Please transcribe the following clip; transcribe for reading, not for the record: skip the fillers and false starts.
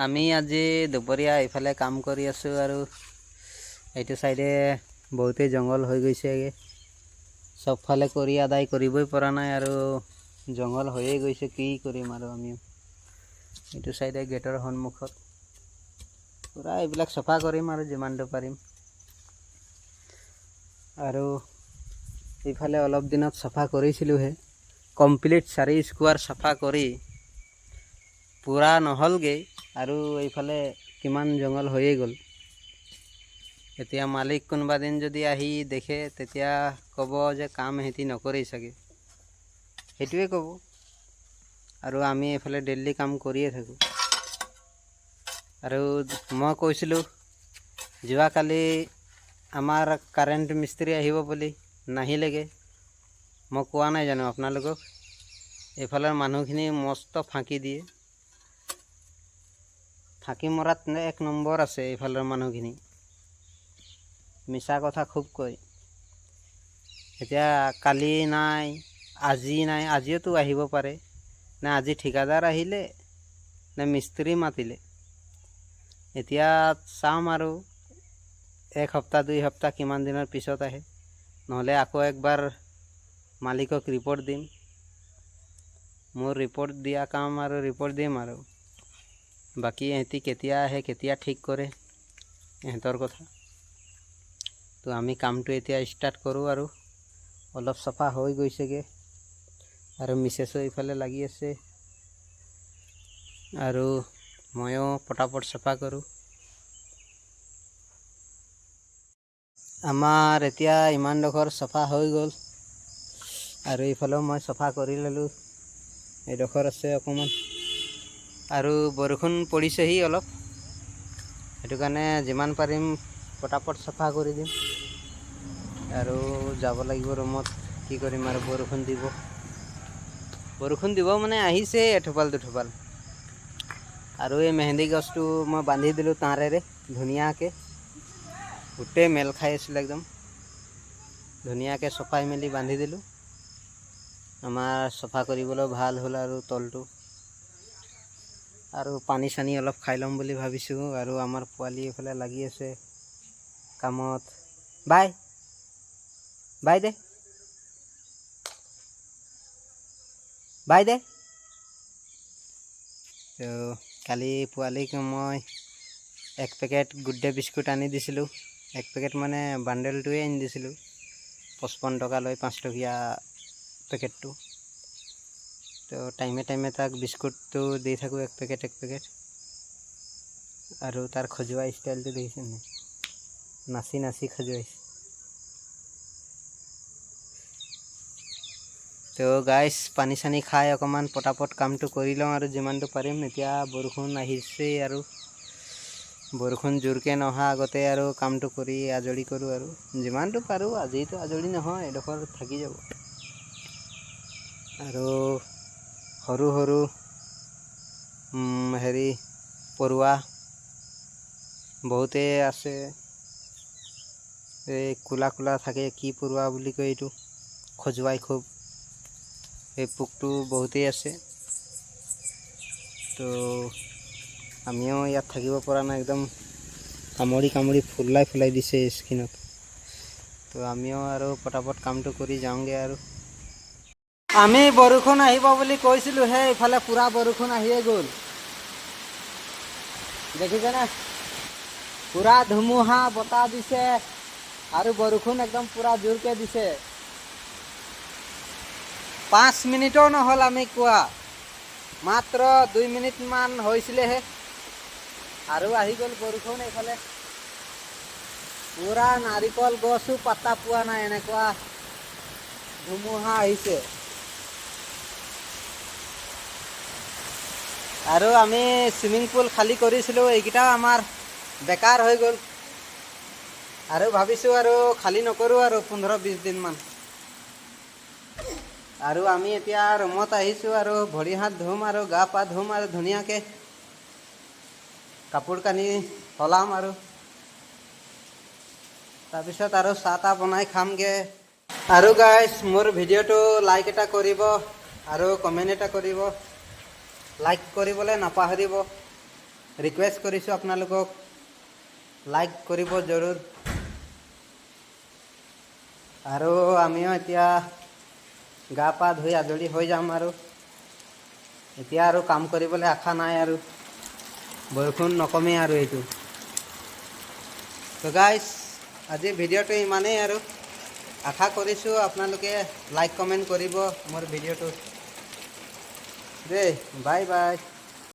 আমি আজি দুপৰীয়া এইফালে কাম কৰি আছোঁ আৰু এইটো চাইডে বহুতেই জংঘল হৈ গৈছেগৈ। চবফালে কৰি আদায় কৰিবই পৰা নাই আৰু জংঘল হৈয়ে গৈছে। কি কৰিম আৰু আমি এইটো চাইডে গেটৰ সন্মুখত পূৰা এইবিলাক চফা কৰিম আৰু যিমানটো পাৰিম। আৰু এইফালে অলপ দিনত চাফা কৰিছিলোঁহে, কমপ্লিট 4 স্কোৱাৰ চাফা কৰি পূৰা নহ'লগৈ আৰু এইফালে কিমান জংঘল হৈয়ে গ'ল। এতিয়া মালিক কোনোবা দিন যদি আহি দেখে তেতিয়া ক'ব যে কাম সিহঁতি নকৰেই চাগে, সেইটোৱে ক'ব। আৰু আমি এইফালে ডেইলি কাম কৰিয়ে থাকোঁ। আৰু মই কৈছিলোঁ যোৱাকালি আমাৰ কাৰেণ্ট মিস্ত্ৰী আহিব বুলি, নাহিলেগৈ। মই কোৱা নাই জানো আপোনালোকক? এইফালৰ মানুহখিনি মস্ত ফাঁকি দিয়ে। ফাঁকি মৰাত এক নম্বৰ আছে এইফালৰ মানুহখিনি, মিছা কথা খুব কয়। এতিয়া কালি নাই, আজি নাই, আজিওতো আহিব পাৰে। নে আজি ঠিকাদাৰ আহিলে নে মিস্ত্ৰী মাতিলে, এতিয়া চাম আৰু 1 সপ্তাহ 2 সপ্তাহ কিমান দিনৰ পিছত আহে। নহ'লে আকৌ একবাৰ মালিকক ৰিপৰ্ট দিম। মোৰ ৰিপৰ্ট দিয়া কাম আৰু ৰিপৰ্ট দিম আৰু বাকী ইহঁতি কেতিয়া আহে কেতিয়া ঠিক কৰে ইহঁতৰ কথা। তো আমি কামটো এতিয়া ষ্টাৰ্ট কৰোঁ আৰু অলপ চাফা হৈ গৈছেগৈ আৰু মিছেছো এইফালে লাগি আছে আৰু ময়ো পটাপট চাফা কৰোঁ। আমাৰ এতিয়া ইমানডোখৰ চাফা হৈ গ'ল আৰু এইফালেও মই চাফা কৰি ল'লোঁ। এইডোখৰ আছে অকণমান আৰু বৰষুণ পৰিছেহি অলপ, সেইটো কাৰণে যিমান পাৰিম পটাপট চাফা কৰি দিম আৰু যাব লাগিব ৰুমত। কি কৰিম আৰু বৰষুণ দিব মানে আহিছে এঠোপাল দুঠোপাল। আৰু এই মেহেন্দি গছটো মই বান্ধি দিলোঁ তাঁৰেৰে ধুনীয়াকৈ, গোটেই মেল খাই আছিলে একদম ধুনীয়াকৈ চপাই মেলি বান্ধি দিলোঁ। আমাৰ চফা কৰিবলৈ ভাল হ'ল আৰু তলটো আৰু পানী চানী অলপ খাই ল'ম বুলি ভাবিছোঁ। আৰু আমাৰ পোৱালি এইফালে লাগি আছে কামত। বাই দে বাই দে। তো কালি পোৱালিক মই 1 পেকেট গুড ডে বিস্কুট আনি দিছিলোঁ। 1 পেকেট মানে বাণ্ডেলটোৱে আনি দিছিলোঁ, 55 টকা লৈ 5 টকীয়া পেকেটটো। তো টাইমে টাইমে তাক বিস্কুটটো দি থাকোঁ 1 পেকেট 1 পেকেট। আৰু তাৰ খজুৱা ষ্টাইলটো দেখিছে নাই, নাচি নাচি খজুৱাইছে। তো গাইজ পানী চানী খাই অকণমান পটাপট কামটো কৰি লওঁ আৰু যিমানটো পাৰিম। এতিয়া বৰষুণ আহিছেই আৰু বৰষুণ জোৰকৈ নহা আগতে আৰু কামটো কৰি আজৰি কৰোঁ আৰু যিমানটো পাৰোঁ। আজিতো আজৰি নহয়, এডোখৰ থাকি যাব। আৰু সৰু সৰু পৰুৱা বহুতেই আছে। এই কোলা কোলা থাকে, কি পৰুৱা বুলি কয় এইটো, খজুৱাই খুব। এই পোকটো বহুতেই আছে। তো আমিও ইয়াত থাকিব পৰা নাই, একদম কামুৰি কামুৰি ফুলাই দিছে স্কিনত। তো আমিও আৰু পটাপট কামটো কৰি যাওঁগৈ আৰু আমি বৰষুণ আহিব বুলি কৈছিলোঁহে, ইফালে পূৰা বৰষুণ আহিয়ে গ'ল। দেখিছেনে, পূৰা ধুমুহা বতাহ দিছে আৰু বৰষুণ একদম পূৰা জোৰকৈ দিছে। 5 মিনিটো নহ'ল আমি কোৱা, মাত্ৰ 2 মিনিটমান হৈছিলেহে আৰু আহি গ'ল বৰষুণ। এইফালে পূৰা নাৰিকল গছো পাত্তা পোৱা নাই, এনেকুৱা ধুমুহা আহিছে। আৰু আমি চুইমিং পুল খালী কৰিছিলোঁ, এইকেইটাও আমাৰ বেকাৰ হৈ গ'ল। আৰু ভাবিছোঁ আৰু খালী নকৰোঁ আৰু 15-20 দিনমান। আৰু আমি এতিয়া ৰুমত আহিছোঁ আৰু ভৰি হাত ধুম আৰু গা পা ধুম আৰু ধুনীয়াকৈ কাপোৰ কানি সলাম আৰু তাৰপিছত আৰু চাহ তাহ বনাই খামগৈ। আৰু গাইজ মোৰ ভিডিঅ'টো লাইক এটা কৰিব আৰু কমেণ্ট এটা কৰিব। লাইক কৰিবলৈ নাপাহৰিব ৰিকুৱেষ্ট কৰিছোঁ আপোনালোকক লাইক কৰিব জৰুৰ। আৰু আমিও এতিয়া গা পা ধুই আজৰি হৈ যাম আৰু এতিয়া আৰু কাম কৰিবলৈ আশা নাই আৰু বৰষুণ নকমেই আৰু এইটো। তো গাইজ আজি ভিডিঅ'টো ইমানেই আৰু আশা কৰিছোঁ আপোনালোকে লাইক কমেণ্ট কৰিব মোৰ ভিডিঅ'টো দেই। Bye bye.